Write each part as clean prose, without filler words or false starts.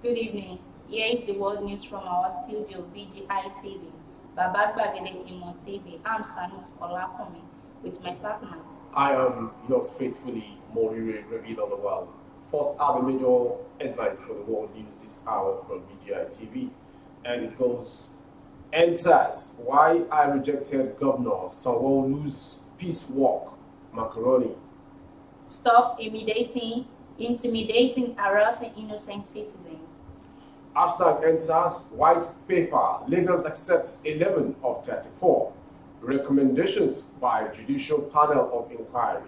Good evening. Here is the world news from our studio, BGI TV, Babagbagede Imo TV. I'm Sanut Olakomi with my partner. I am yours faithfully, Morire Reveal of the World. First are the major headlines for the world news this hour from BGI TV. And it goes, Enters why I rejected Governor Sanwo-Olu's peace walk, Macaroni. Stop intimidating, harassing innocent citizens. Hashtag Enters white paper, Lagos accepts 11 of 34 recommendations by judicial panel of inquiry.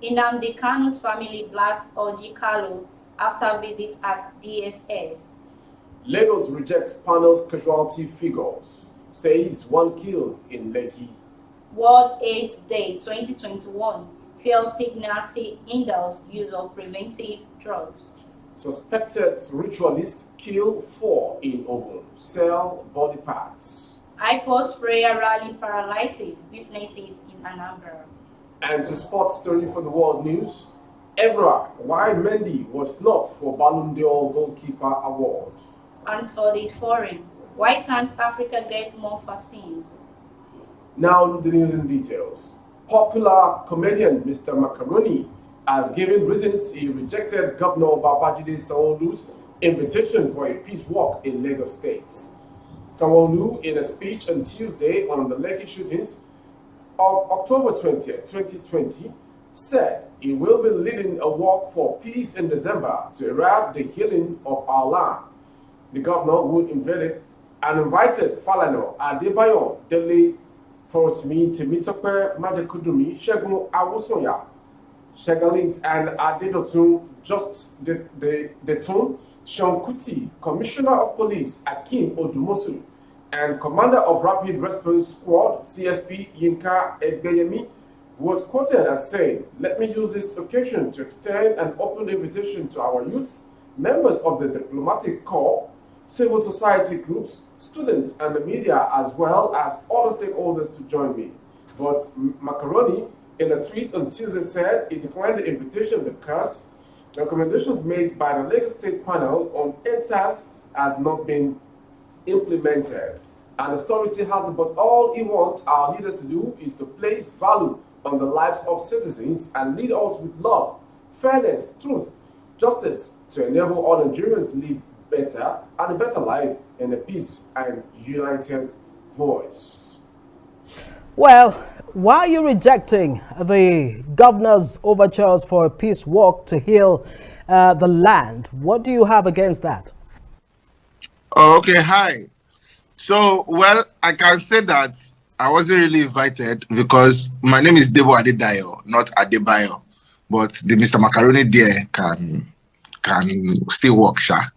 Nnamdi Kanu'S family blasts Orji Kalu after visit at DSS. Lagos rejects panel's casualty figures, says one killed in Lekki. World AIDS Day 2021 feels stigmatic hinders use of preventive drugs. Suspected ritualists kill 4 in Ogun, sell body parts. Ipob sprayer rally paralyzes businesses in Anambra. And to sports story for the world news, Evra, why Mendy was not for Ballon d'Or goalkeeper award. And for the foreign, why can't Africa get more vaccines? Now the news in details. Popular comedian Mr. Macaroni has given reasons he rejected Governor Babajide Sanwo-Olu's invitation for a peace walk in Lagos State. Sanwo-Olu, in a speech on Tuesday on the Lekki shootings of October 20th, 2020, said he will be leading a walk for peace in December to herald the healing of our land. The governor who invited Falana Adebayo, Dele Forotimi, Temitope, Majekudumi, Segun Awosanya, Shegalins, and Adedotun, just the tune, Sean Kuti, Commissioner of Police Akin Odumosu, and Commander of Rapid Response Squad CSP Yinka Egbeyemi was quoted as saying, "Let me use this occasion to extend an open invitation to our youth, members of the diplomatic corps, civil society groups, students, and the media, as well as other stakeholders to join me." But Macaroni, in a tweet on Tuesday, said he declined the invitation because recommendations made by the Lagos State panel on EndSARS has not been implemented. And the story still has it, but all he wants our leaders to do is to place value on the lives of citizens and lead us with love, fairness, truth, justice to enable all Nigerians live better and a better life in a peace and united voice. Well, why are you rejecting the governor's overtures for a peace walk to heal the land? What do you have against that? Okay, hi. So, well, I can say that I wasn't really invited because my name is Debo Adedayo, not Adebayo. But the Mr. Macaroni there can still work, sha.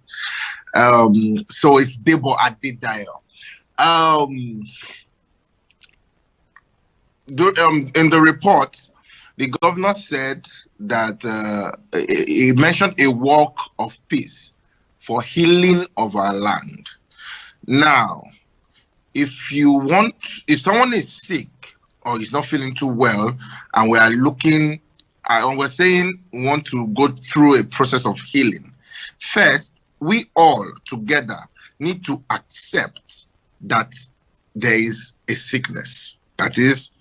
So it's Debo Adedayo. In the report, the governor said that he mentioned a walk of peace for healing of our land. Now, if someone is sick or is not feeling too well, and we are looking, and we're saying we want to go through a process of healing, first, we all together need to accept that there is a sickness. That is,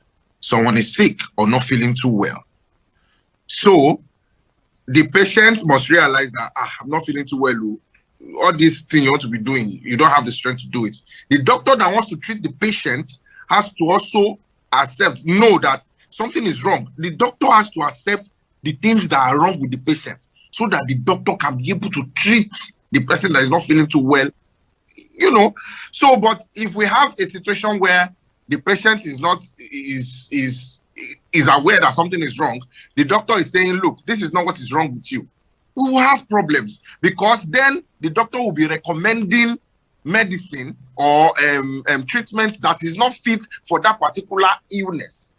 someone is sick or not feeling too well. So the patient must realize that I'm not feeling too well. All this thing you want to be doing, you don't have the strength to do it. The doctor that wants to treat the patient has to also know that something is wrong. The doctor has to accept the things that are wrong with the patient so that the doctor can be able to treat the person that is not feeling too well. So, but if we have a situation where the patient is aware that something is wrong, the doctor is saying, look, this is not what is wrong with you, we will have problems, because then the doctor will be recommending medicine or treatment that is not fit for that particular illness.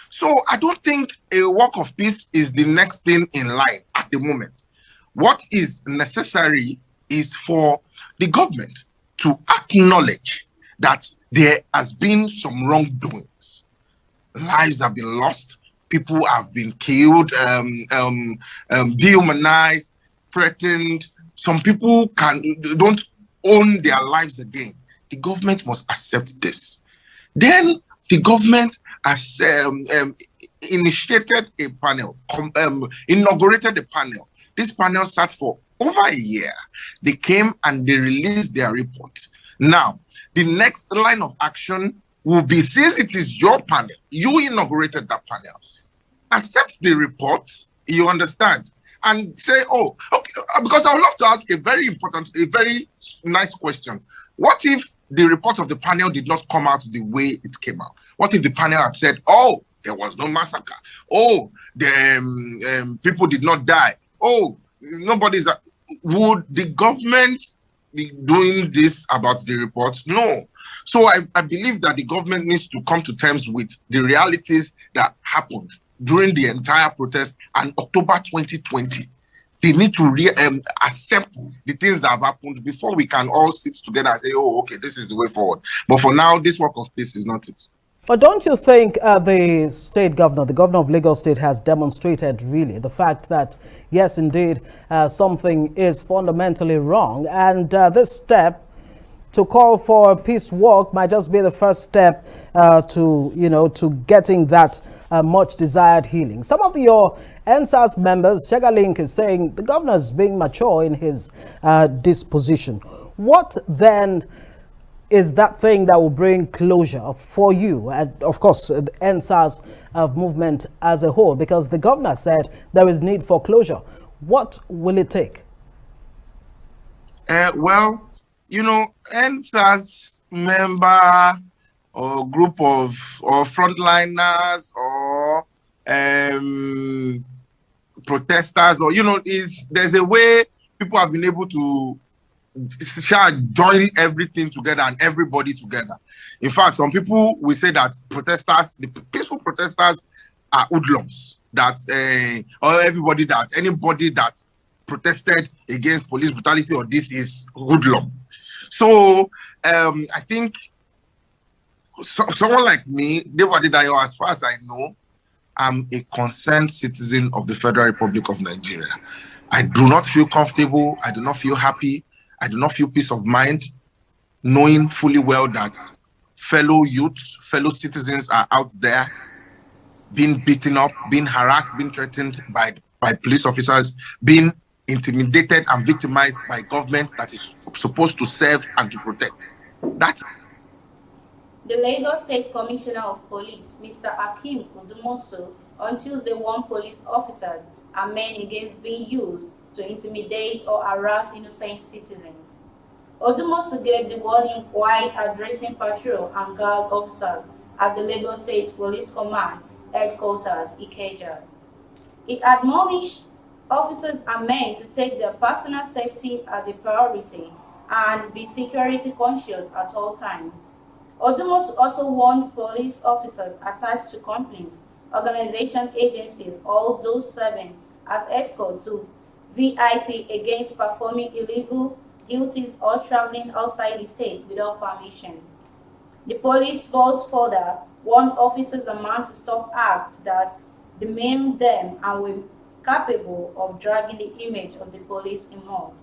So I don't think a walk of peace is the next thing in line at the moment. What is necessary is for the government to acknowledge that there has been some wrongdoings. Lives have been lost. People have been killed, dehumanized, threatened, some people don't own their lives again. The government must accept this. Then the government has initiated a panel, inaugurated a panel. This panel sat for over a year. They came and they released their report. Now, the next line of action will be, since it is your panel, you inaugurated that panel, accept the report, you understand, and say, oh, okay, because I would love to ask a very nice question. What if the report of the panel did not come out the way it came out? What if the panel had said, oh, there was no massacre? Oh, the people did not die? Oh, nobody's... Would the government be doing this about the report? No. So I believe that the government needs to come to terms with the realities that happened during the entire protest and October 2020. They need to accept the things that have happened before we can all sit together and say, oh, okay, this is the way forward. But for now, this work of peace is not it. But don't you think the state governor, the governor of Lagos State, has demonstrated really the fact that, yes, indeed, something is fundamentally wrong, and this step to call for a peace walk might just be the first step to getting that much desired healing? Some of your NSAS members, Chegalink, is saying the governor is being mature in his disposition. What then is that thing that will bring closure for you and, of course, the NSAS movement as a whole? Because the governor said there is need for closure. What will it take? Well, NSAS member or group of frontliners or protesters, or there's a way people have been able to join everything together and everybody together. In fact, some people will say that the peaceful protesters are hoodlums, that anybody that protested against police brutality or this is hoodlum. So I think someone like me, Devadidayo, as far as I know, I'm a concerned citizen of the Federal Republic of Nigeria. I do not feel comfortable. I do not feel happy. I do not feel peace of mind, knowing fully well that fellow youths, fellow citizens are out there being beaten up, being harassed, being threatened by police officers, being intimidated and victimized by government that is supposed to serve and to protect. That's the Lagos State Commissioner of Police, Mr. Akim Odumosu, on Tuesday warned police officers and men against being used to intimidate or harass innocent citizens. Odumosu gave the warning while addressing patrol and guard officers at the Lagos State Police Command headquarters, Ikeja. He admonished officers and men to take their personal safety as a priority and be security conscious at all times. Odumosu also warned police officers attached to companies, organization agencies, all those serving as escorts to VIP against performing illegal duties or traveling outside the state without permission. The police force further warned officers and men to stop acts that demean them and were capable of dragging the image of the police in mud.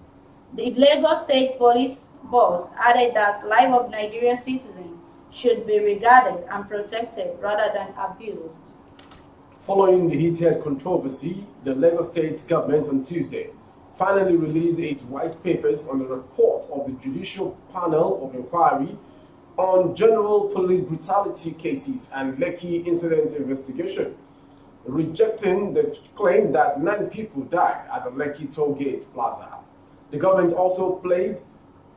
The Lagos State Police boss added that life of Nigerian citizens should be regarded and protected rather than abused. Following the heated controversy, the Lagos State government on Tuesday finally released its white papers on the report of the Judicial Panel of Inquiry on general police brutality cases and Lekki incident investigation, rejecting the claim that 9 people died at the Lekki toll gate plaza. The government also played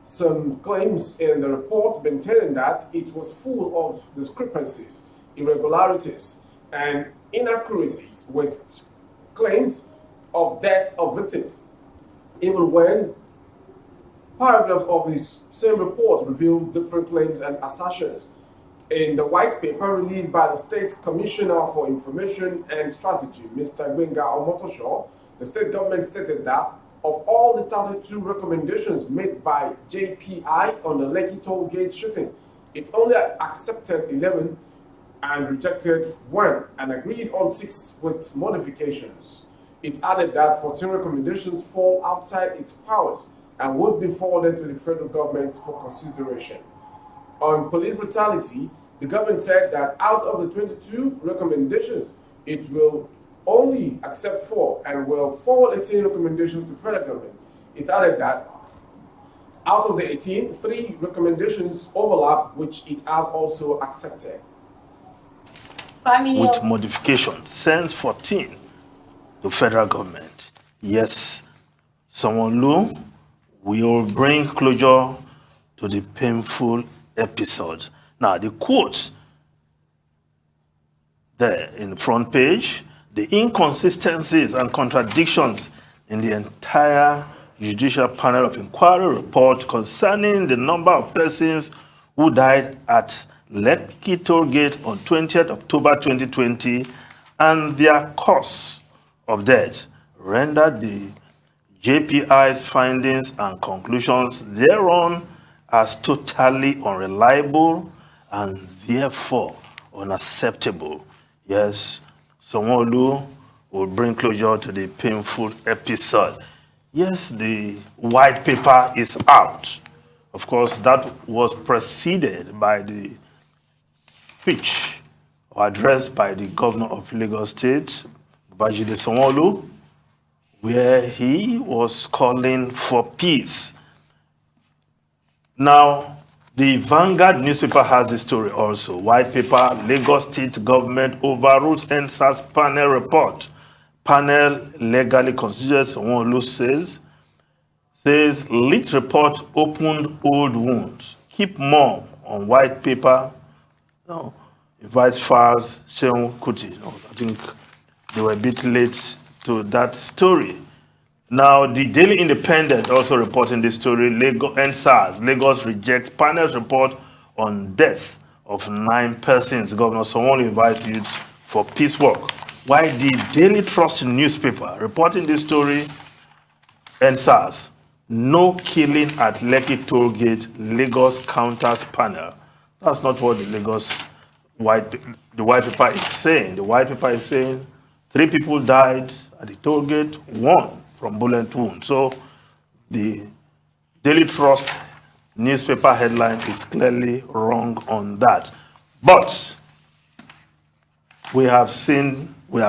some claims in the report, maintaining that it was full of discrepancies, irregularities, and inaccuracies with claims of death of victims, even when paragraphs of this same report reveal different claims and assertions. In the white paper released by the State Commissioner for Information and Strategy, Mr. Gbenga Omotosho, the state government stated that of all the 32 recommendations made by JPI on the Lekki toll gate shooting, it only accepted 11 and rejected 1 and agreed on 6 with modifications. It added that 14 recommendations fall outside its powers and would be forwarded to the federal government for consideration. On police brutality, the government said that out of the 22 recommendations, it will only accept 4 and will forward 18 recommendations to federal government. It added that out of the 18, 3 recommendations overlap, which it has also accepted. With modification, sends 14 to federal government. Yes, Sanwo-Olu will bring closure to the painful episode. Now, the quote there in the front page, the inconsistencies and contradictions in the entire Judicial Panel of Inquiry report concerning the number of persons who died at Lekki toll gate on 20th October 2020 and their cause of death rendered the JPI's findings and conclusions thereon as totally unreliable and therefore unacceptable. Yes, Sanwo-Olu will bring closure to the painful episode. Yes, the white paper is out. Of course, that was preceded by the speech or address by the governor of Lagos State, Babajide Sanwo-Olu, where he was calling for peace. Now, the Vanguard newspaper has the story also. White paper, Lagos State government overrules NSAS panel report. Panel legally considered, Sanwo-Olu says leaked report opened old wounds. Keep more on white paper. No, invite files, Shehu Kuti. No, I think they were a bit late to that story. Now, the Daily Independent also reporting this story. Lagos rejects panel's report on death of 9 persons. Governor Sanwo-Olu invites youth for peace work. Why the Daily Trust newspaper reporting this story, NSAS, no killing at Lekki toll gate, Lagos counters panel. That's not what the white paper is saying. The white paper is saying 3 people died at the toll gate, 1 from bullet wound. So the Daily Trust newspaper headline is clearly wrong on that. But we have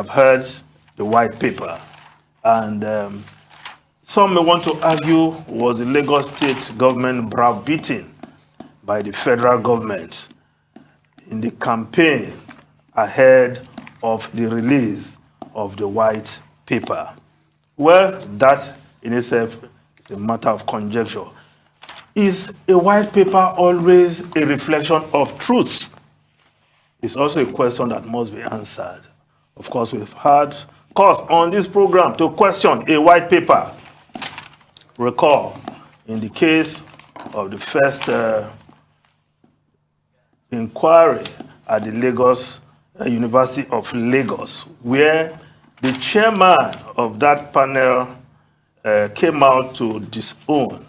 heard the white paper, and some may want to argue, was the Lagos State government browbeaten by the federal government in the campaign ahead of the release of the white paper? Well, that in itself is a matter of conjecture. Is a white paper always a reflection of truth? It's also a question that must be answered. Of course, we've had cause on this program to question a white paper. Recall, in the case of the first inquiry at the Lagos University of Lagos, where the chairman of that panel came out to disown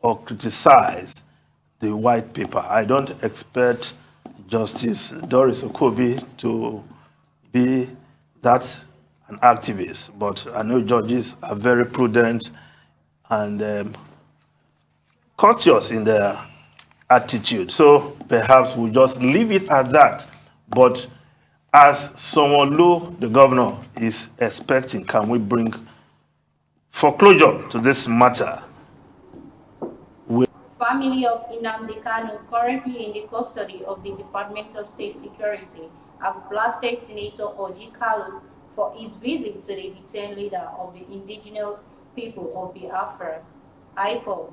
or criticize the white paper. I don't expect Justice Doris Okobi to be that an activist, but I know judges are very prudent and courteous in their attitude. So perhaps we'll just leave it at that. But as Sanwo-Olu, the governor, is expecting, can we bring foreclosure to this matter? Family of Nnamdi Kanu, currently in the custody of the Department of State Security, have blasted Senator Orji Kalu for his visit to the detained leader of the indigenous people of Biafra, Ipob.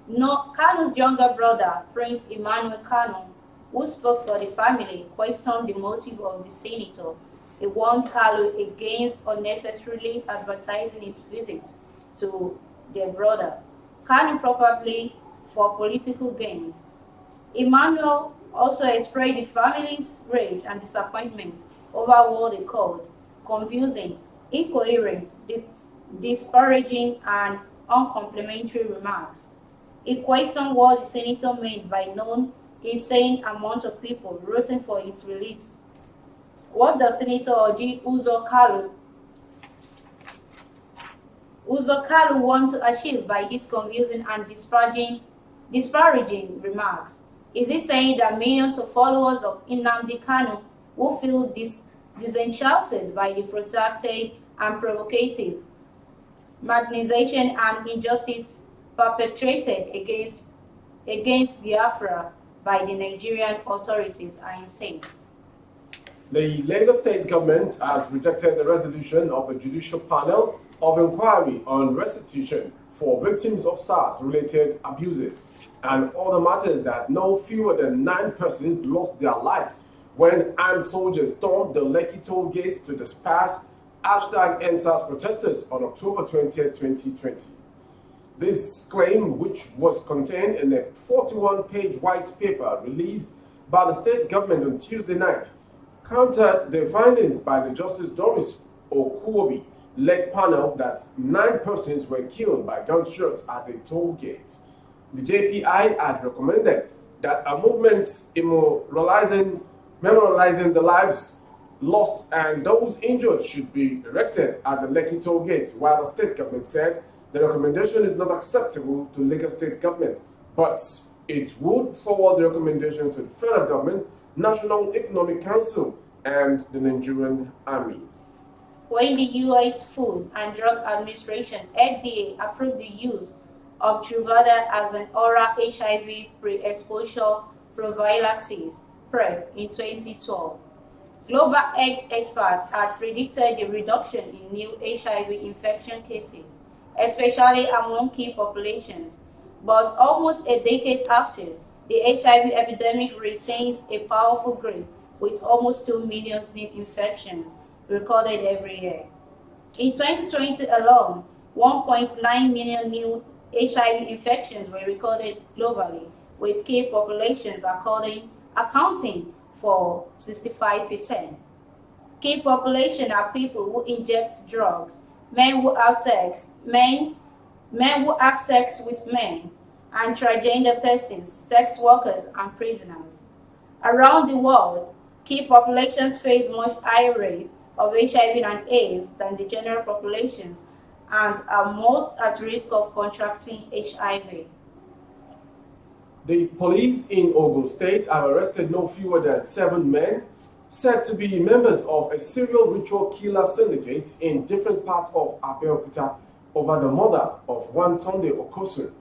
Kanu's younger brother, Prince Emmanuel Kanu, who spoke for the family, questioned the motive of the senator. He warned Kalu against unnecessarily advertising his visit to their brother, Kanu probably for political gains. Emmanuel also expressed the family's rage and disappointment over what they called confusing, incoherent, disparaging, and uncomplimentary remarks. He questioned what the senator meant by known insane amount of people rooting for his release. What does Senator Orji Uzo Kalu Uzokalu want to achieve by these confusing and disparaging remarks? Is he saying that millions of followers of Nnamdi Kanu will feel disenchanted by the protracted and provocative marginalization and injustice perpetrated against Biafra by the Nigerian authorities are insane? The Lagos State government has rejected the resolution of a judicial panel of inquiry on restitution for victims of SARS-related abuses and other matters that no fewer than 9 persons lost their lives when armed soldiers stormed the Lekki toll gates to disperse #EndSARS protesters on October 20, 2020. This claim, which was contained in a 41-page white paper released by the state government on Tuesday night, countered the findings by the Justice Doris Okuobi-led panel that 9 persons were killed by gunshots at the toll gates. The JPI had recommended that a movement memorializing the lives lost and those injured should be erected at the Lekki toll gate, while the state government said the recommendation is not acceptable to Lagos State government, but it would forward the recommendation to the federal government, National Economic Council, and the Nigerian Army. When the U.S. Food and Drug Administration (FDA) approved the use of Truvada as an oral HIV pre-exposure prophylaxis (PrEP) in 2012, global health experts had predicted a reduction in new HIV infection cases, especially among key populations. But almost a decade after, the HIV epidemic retains a powerful grip, with almost 2 million new infections recorded every year. In 2020 alone, 1.9 million new HIV infections were recorded globally, with key populations accounting for 65%. Key population are people who inject drugs, men who have sex with men, and transgender persons, sex workers, and prisoners. Around the world, key populations face much higher rates of HIV and AIDS than the general populations and are most at risk of contracting HIV. The police in Ogun State have arrested no fewer than 7 men said to be members of a serial ritual killer syndicate in different parts of Abeokuta over the murder of one Sunday Okosun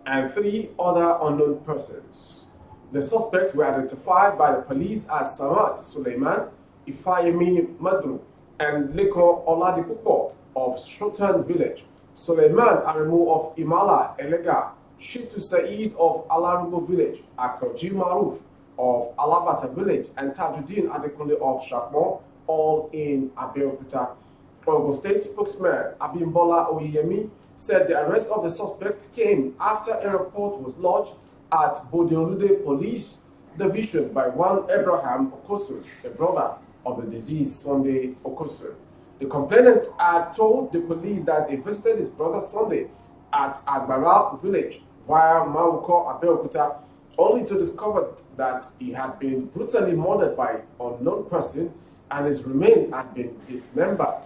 and 3 other unknown persons. The suspects were identified by the police as Samad Suleiman, Ifayemi Madru, and Leko Oladipupo of Shotan Village, Suleiman Arimu of Imala Elega, Shitu Said of Alarugo Village, Akoji Maruf of Alabata Village, and Tajuddin Adekunle of Shakmo, all in Abeokuta. Ogun State spokesman Abimbola Oyemi said the arrest of the suspects came after a report was lodged at Bodeolude Police Division by one Abraham Okosun, the brother of the deceased Sunday Okosun. The complainant had told the police that he visited his brother Sunday at Agbara Village via Mauko Abeokuta, only to discover that he had been brutally murdered by an unknown person and his remains had been dismembered.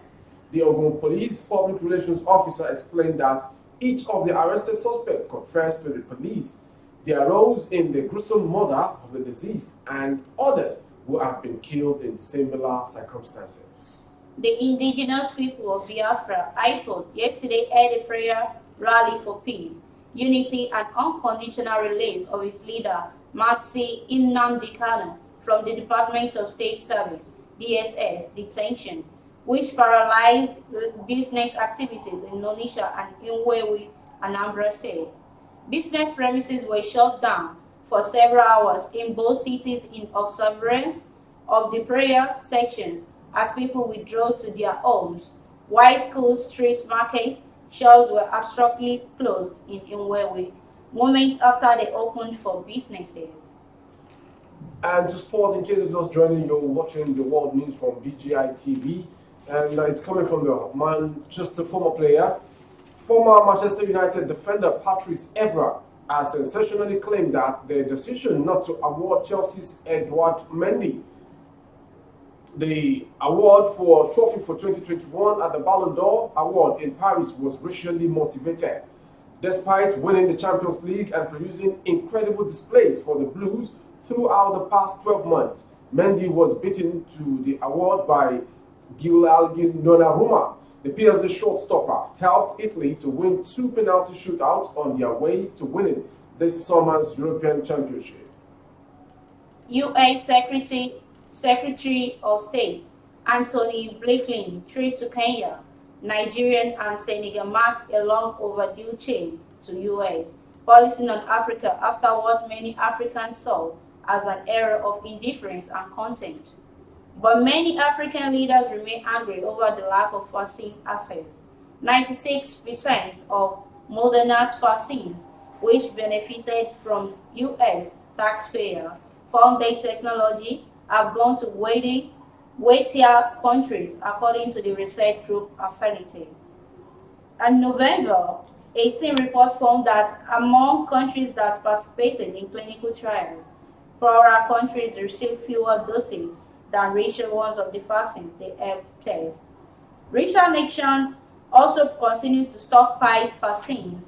The Ogun Police Public Relations Officer explained that each of the arrested suspects confessed to the police their roles in the gruesome murder of the deceased and others who have been killed in similar circumstances. The indigenous people of Biafra, Ipob, yesterday held a prayer rally for peace, unity, and unconditional release of its leader, Maxi Nnamdi Kanu, from the Department of State Service, DSS, detention, which paralyzed business activities in Nonisha and Inwewe, Anambra State. Business premises were shut down for several hours in both cities in observance of the prayer sections as people withdrew to their homes, while school, street markets, shops were abstractly closed in Inwewe, moments after they opened for businesses. And to sports, in case you're just joining, you're watching the world news from BGI TV, and it's coming from the Manchester former player. Former Manchester United defender Patrice Evra has sensationally claimed that the decision not to award Chelsea's Edouard Mendy The award for trophy for 2021 at the Ballon d'Or award in Paris was racially motivated. Despite winning the Champions League and producing incredible displays for the Blues throughout the past 12 months, Nnamdi was beaten to the award by Gianluigi Donnarumma. The PSG shortstopper helped Italy to win 2 penalty shootouts on their way to winning this summer's European Championship. U.S. Secretary of State Anthony Blinken trip to Kenya, Nigerian and Senegal marked a long overdue change to U.S. policy on Africa after what many Africans saw as an era of indifference and contempt. But many African leaders remain angry over the lack of vaccine access. 96% of Moderna's vaccines, which benefited from U.S. taxpayer-funded technology, have gone to weightier countries, according to the research group Affinity. In November 18 report found that among countries that participated in clinical trials, poorer countries received fewer doses than richer ones of the vaccines they helped test. Richer nations also continue to stockpile vaccines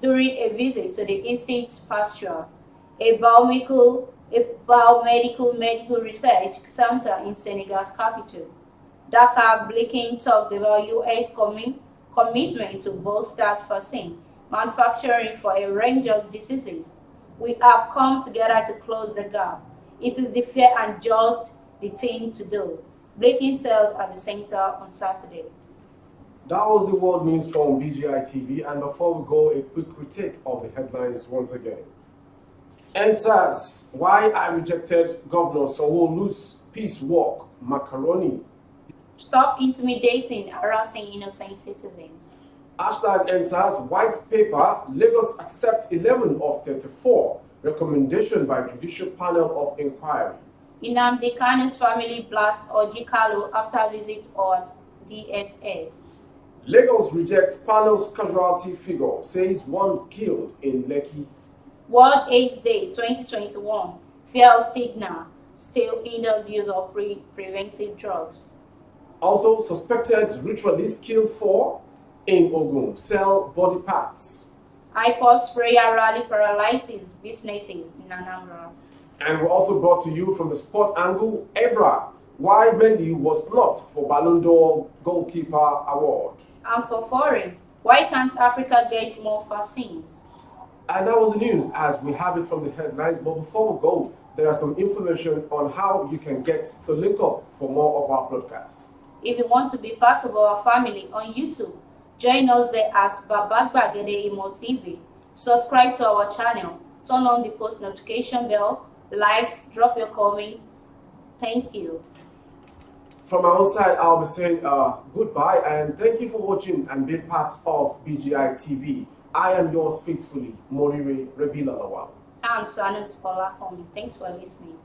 during a visit to the Institute Pasteur, a biomedical medical research center in Senegal's capital. Dr. Blinken talked about U.S. commitment to bolster vaccine manufacturing for a range of diseases. We have come together to close the gap. It is the fair and just the thing to do, Blinken said at the center on Saturday. That was the world news from BGI TV, and before we go, a quick critique of the headlines once again. Answers why I rejected Governor Sanwo-Olu's peace walk, Macaroni. Stop intimidating, harassing innocent citizens. Hashtag Answers white paper, Lagos accept 11 of 34 recommendation by Judicial Panel of Inquiry. Nnamdi Kanu'S family blast Ojikalu after visit at DSS. Lagos rejects panel's casualty figure, says 1 killed in Lekki. World AIDS Day 2021, fear of stigma still hinders use of preventive drugs. Also, suspected ritualists killed 4 in Ogun, sell body parts. Ipob sprayer rally paralyzes businesses in Anambra. And we're also brought to you from the sport angle, Ebra, why Mendy was not for Ballon d'Or Goalkeeper Award. And for foreign, why can't Africa get more vaccines? And that was the news as we have it from the headlines. But before we go, there are some information on how you can get to link up for more of our broadcasts. If you want to be part of our family on YouTube, join us there as Babagbagede Imo TV. Subscribe to our channel, turn on the post notification bell, likes, drop your comment. Thank you. From our side, I'll be saying goodbye and thank you for watching and being part of BGI TV. I am yours faithfully, Morire Rebila Lawal. I'm Sanut Olakomi. Thanks for listening.